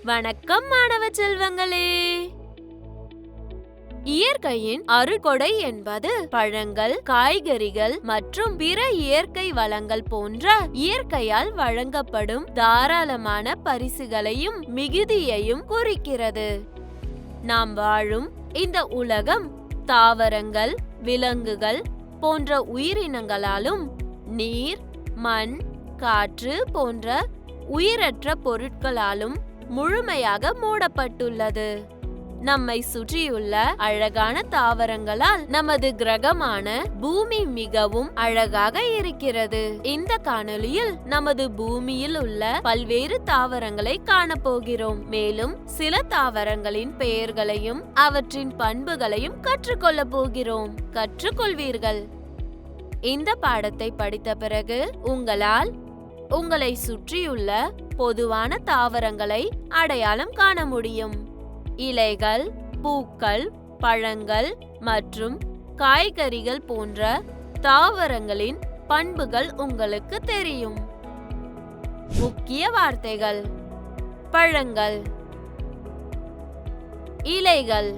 வணக்கம் மாணவ செல்வங்களே. இயற்கையின் அருட்கொடை என்பது பழங்கள், காய்கறிகள் மற்றும் பிற இயற்கை வளங்கள் போன்ற இயற்கையால் வழங்கப்படும் தாராளமான பரிசுகளையும் மிகுதியையும் குறிக்கிறது. நாம் வாழும் இந்த உலகம் தாவரங்கள், விலங்குகள் போன்ற உயிரினங்களாலும் நீர், மண், காற்று போன்ற உயிரற்ற பொருட்களாலும் முழுமையாக மூடப்பட்டுள்ளது. நம்மை சுற்றியுள்ள அழகான தாவரங்களால் நமது கிரகமான பூமி மிகவும் அழகாக இருக்கிறது. இந்த காணொளியில் நமது பூமியில் உள்ள பல்வேறு தாவரங்களை காணப்போகிறோம். மேலும் சில தாவரங்களின் பெயர்களையும் அவற்றின் பண்புகளையும் கற்றுக்கொள்ள போகிறோம். கற்றுக்கொள்வீர்கள். இந்த பாடத்தை படித்த பிறகு உங்களால் உங்களை சுற்றியுள்ள பொதுவான தாவரங்களை அடையாளம் காண முடியும். இலைகள், பூக்கள், பழங்கள் மற்றும் காய்கறிகள் போன்ற தாவரங்களின் பண்புகள் உங்களுக்கு தெரியும். முக்கிய வார்த்தைகள்: பழங்கள், இலைகள்,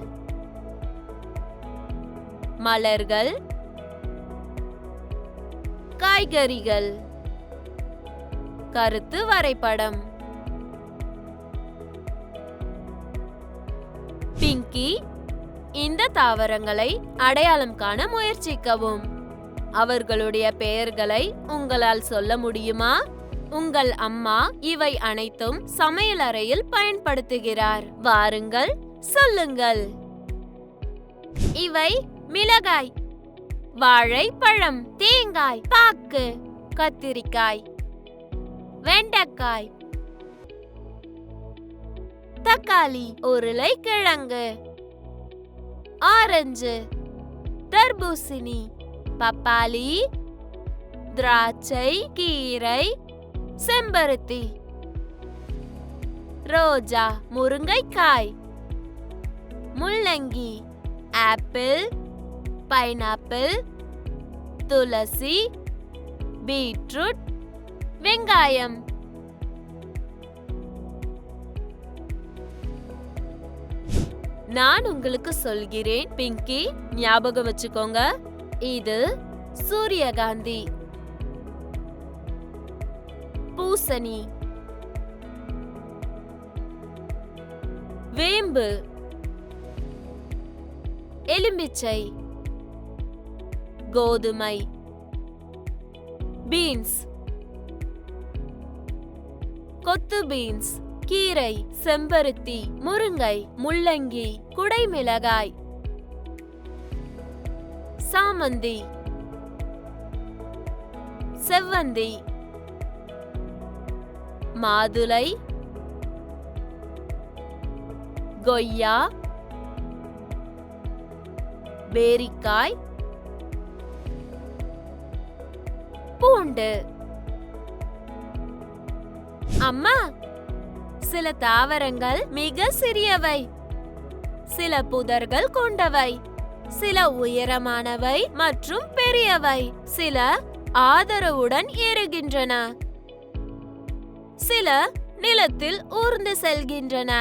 மலர்கள், காய்கறிகள். கருத்து வரைபடம். பிங்கி, இந்த தாவரங்களை அடையாளம் காண முயற்சிக்கவும். அவர்களுடைய பெயர்களை உங்களால் சொல்ல முடியுமா? உங்கள் அம்மா இவை அனைத்தும் சமையலறையில் பயன்படுத்துகிறார். வாருங்கள், சொல்லுங்கள். இவை மிளகாய், வாழைப்பழம், தேங்காய், பாக்கு, கத்திரிக்காய், வெண்டைக்காய், தக்காளி, உருளைக்கிழங்கு, ஆரஞ்சு, தர்பூசணி, பப்பாளி, திராட்சை, கீரை, செம்பருத்தி, ரோஜா, முருங்கைக்காய், முள்ளங்கி, ஆப்பிள், பைனாப்பிள், துளசி, பீட்ரூட், வெங்காயம். நான் உங்களுக்கு சொல்கிறேன் பிங்கி, ஞாபகம் வச்சுக்கோங்க. இது சூரியகாந்தி, பூசணி, வேம்பு, எலுமிச்சை, கோதுமை, பீன்ஸ், கொத்து பீன்ஸ், கீரை, செம்பருத்தி, முருங்கை, முள்ளங்கி, குடைமிளகாய், சாமந்தி, செவ்வந்தி, மாதுளை, கொய்யா, பேரிக்காய், பூண்டு. அம்மா, சில தாவரங்கள் மிக சிறியவை, சில புதர்கள் கொண்டவை, சில உயரமானவை மற்றும் பெரியவை, சில ஆதரவுடன் ஏறுகின்றன, சில நிலத்தில் ஊர்ந்து செல்கின்றன.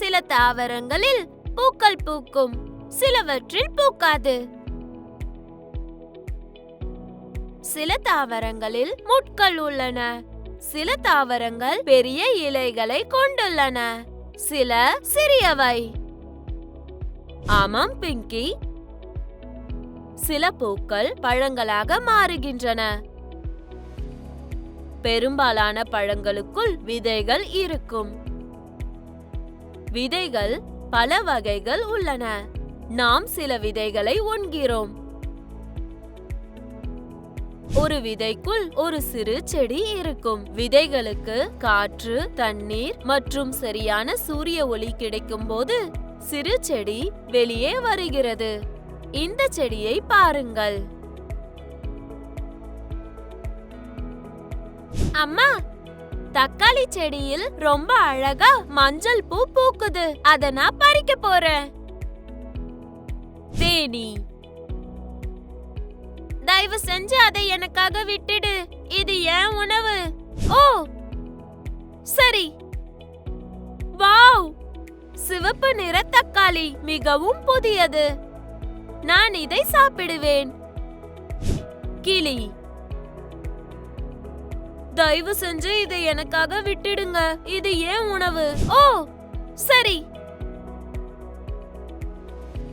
சில தாவரங்களில் பூக்கள் பூக்கும், சிலவற்றில் பூக்காது. சில தாவரங்களில் முட்கள் உள்ளன, சில தாவரங்கள் பெரிய இலைகளை கொண்டுள்ளன, சில சிறியவை. ஆமாம் பிங்கி, சில பூக்கள் பழங்களாக மாறுகின்றன. பெரும்பாலான பழங்களுக்குள் விதைகள் இருக்கும். விதைகள் பல வகைகள் உள்ளன. நாம் சில விதைகளை உண்கிறோம். ஒரு விதைக்குள் ஒரு சிறு செடி இருக்கும். விதைகளுக்கு காற்று, தண்ணீர் மற்றும் சரியான சூரிய ஒளி கிடைக்கும் போது சிறு செடி வெளியே வருகிறது. இந்த செடியை பாருங்கள். அம்மா, தக்காளி செடியில் ரொம்ப அழகா மஞ்சள் பூ பூக்குது. அத நான் பறிக்க போறேன். தேனி, தயவு செஞ்சு அதை எனக்காக விட்டுடு. இது என் உணவு. ஓ, சரி. வாவ், சிவப்பு நிற தக்காளி மிகவும் புதியது. நான் இதை சாப்பிடுவேன். கிளி, தயவு செஞ்சு இதை எனக்காக விட்டுடுங்க. இது ஏன் உணவு? ஓ சரி.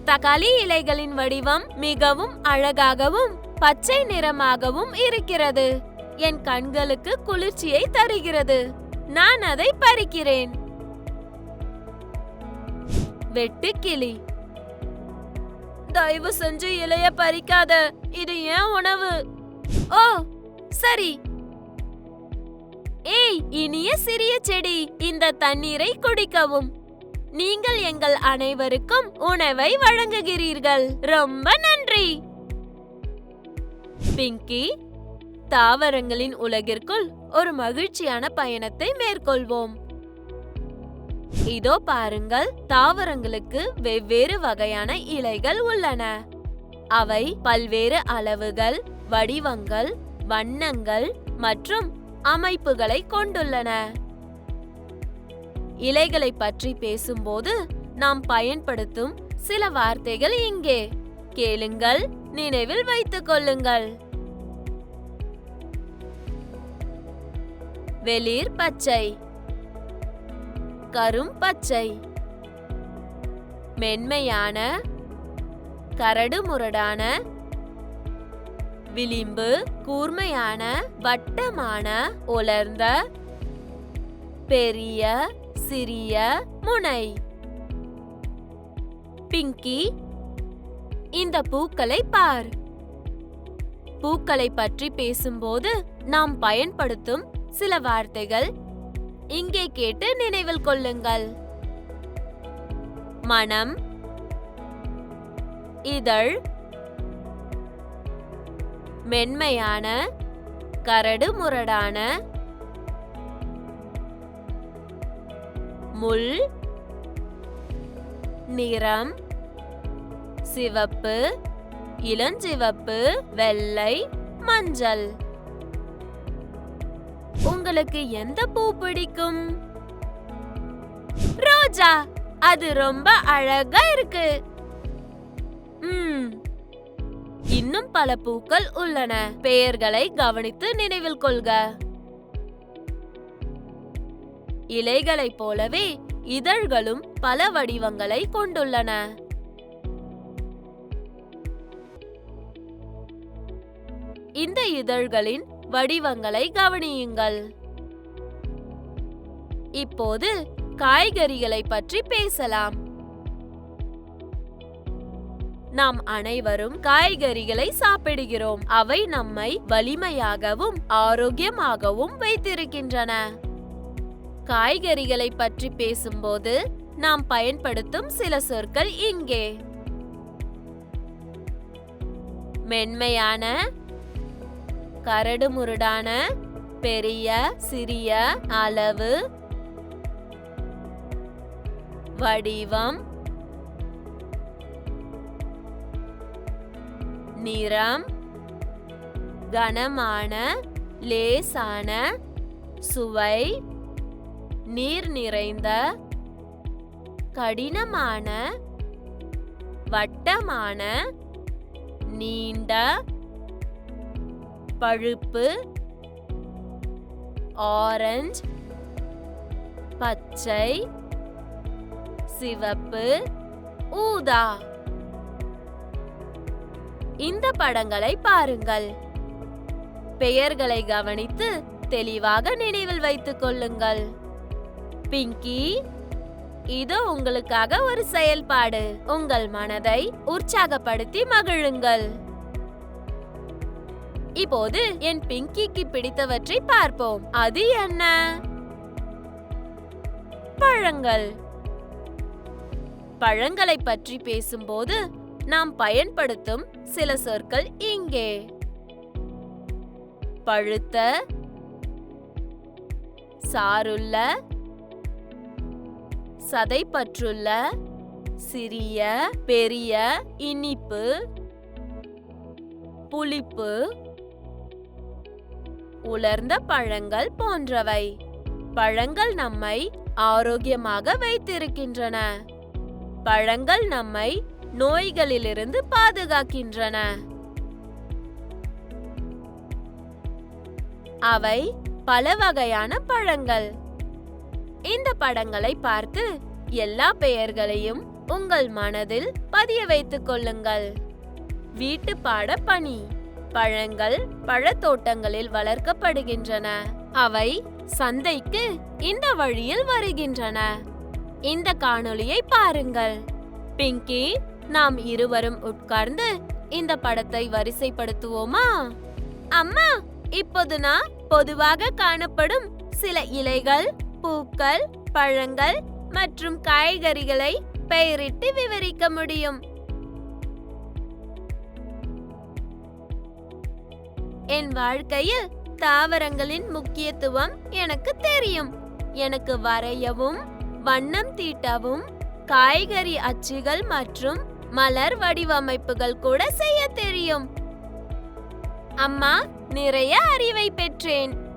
தக்காளி இலைகளின் வடிவம் மிகவும் அழகாகவும் பச்சை நிறமாகவும் இருக்கிறது. என் கண்களுக்கு குளிர்ச்சியை தருகிறது. நான் அதை பறிக்கிறேன். வெட்டுக்கிளி, தயவு செஞ்சு இலைய பறிக்காத. இது ஏன் உணவு? ஓ சரி. ஏய் இனிய சிறிய செடி, இந்த தண்ணீரை குடிக்கவும். நீங்கள் எங்கள் அனைவருக்கும் உணவை வழங்குகிறீர்கள். ரொம்ப நன்றி. பிங்கி, தாவரங்களின் உலகிற்குள் ஒரு மகிழ்ச்சியான பயணத்தை மேற்கொள்வோம். இதோ பாருங்கள், தாவரங்களுக்கு வெவ்வேறு வகையான இலைகள் உள்ளன. அவை பல்வேறு அளவுகள், வடிவங்கள், வண்ணங்கள் மற்றும் அமைப்புகளை கொண்டுள்ளன. இலைகளை பற்றி பேசும்போது நாம் பயன்படுத்தும் சில வார்த்தைகள் இங்கே. கேளுங்கள், நினைவில் வைத்துக் கொள்ளுங்கள். வெளிர் பச்சை, கரும் பச்சை, மென்மையான, கரடு முரடான, விளிம்பு, கூர்மையான, வட்டமான, உலர்ந்த, பெரிய, சிறிய, முனை. பிங்கி, இந்த பூக்களை பார். பூக்களை பற்றி பேசும்போது நாம் பயன்படுத்தும் சில வார்த்தைகள் இங்கே கேட்டு நினைவில் கொள்ளுங்கள். மணம், இதழ், மென்மையான, கரடு முரடான, முள், நிறம், சிவப்பு, இளஞ்சிவப்பு, வெள்ளை, மஞ்சள். உங்களுக்கு எந்த பூ பிடிக்கும்? ரோஜா, அது ரொம்ப அழகா இருக்கு. இன்னும் பல பூக்கள் உள்ளன. பெயர்களை கவனித்து நினைவில் கொள்க. இலைகளைப் போலவே இதழ்களும் பல வடிவங்களை கொண்டுள்ளன. இந்த இதழ்களின் வடிவங்களை கவனியுங்கள். இப்போது காய்கறிகளை பற்றி பேசலாம். நாம் அனைவரும் காய்கறிகளை சாப்பிடுகிறோம். அவை நம்மை வலிமையாகவும் ஆரோக்கியமாகவும் வைத்திருக்கின்றன. காய்கறிகளை பற்றி பேசும்போது நாம் பயன்படுத்தும் சில சொற்கள் இங்கே. மென்மையான, கரடுமுரடான, பெரிய, சிறிய, அளவு, வடிவம், நிறம், கனமான, லேசான, சுவை, நீர் நிறைந்த, கடினமான, வட்டமான, நீண்ட, பழுப்பு, ஆரஞ்சு, பச்சை, சிவப்பு, ஊதா. இந்த படங்களை பாருங்கள். பெயர்களை கவனித்து தெளிவாக நினைவில் வைத்துக் கொள்ளுங்கள். பிங்கி, இது உங்களுக்காக ஒரு செயல்பாடு. உங்கள் மனதை உற்சாகப்படுத்தி மகிழுங்கள். இப்போது என் பிங்கிக்கு பிடித்தவற்றை பார்ப்போம். அது என்ன? பழங்கள். பழங்களை பற்றி பேசும்போது நாம் பயன்படுத்தும் சில சொற்கள் இங்கே. பழுத்த, சாறுள்ள, சதைப்பற்றுள்ள, சிறிய, பெரிய, இனிப்பு, புளிப்பு, உலர்ந்த பழங்கள் போன்றவை. பழங்கள் நம்மை ஆரோக்கியமாக வைத்திருக்கின்றன. பழங்கள் நம்மை நோய்களிலிருந்து பாதுகாக்கின்றன. அவை பல வகையான பழங்கள். இந்த பழங்களை பார்த்து எல்லா பெயர்களையும் உங்கள் மனதில் பதிய வைத்துக் கொள்ளுங்கள். வீட்டு பாட பணி. பழங்கள் பழத்தோட்டங்களில் வளர்க்கப்படுகின்றன. அவை சந்தைக்கு இந்த வழியில் வருகின்றன. இந்த காணொளியை பாருங்கள். பிங்கி, நாம் இருவரும் உட்கார்ந்து இந்த படத்தை வரிசைப்படுத்துவோமா? அம்மா, இப்போது நான் பொதுவாக காணப்படும் சில இலைகள், பூக்கள், பழங்கள் மற்றும் காய்கறிகளை பெயரிட்டு விவரிக்க முடியும். என் வாழ்க்கையில் தாவரங்களின் முக்கியத்துவம் எனக்கு தெரியும். எனக்கு வரையவும், வண்ணம் தீட்டவும், காய்கறி அச்சுகள் மற்றும் மலர் வடிவமைப்புகள் கூட செய்ய தெரியும். அம்மா, நிறைய அறிவை பெற்றேன்.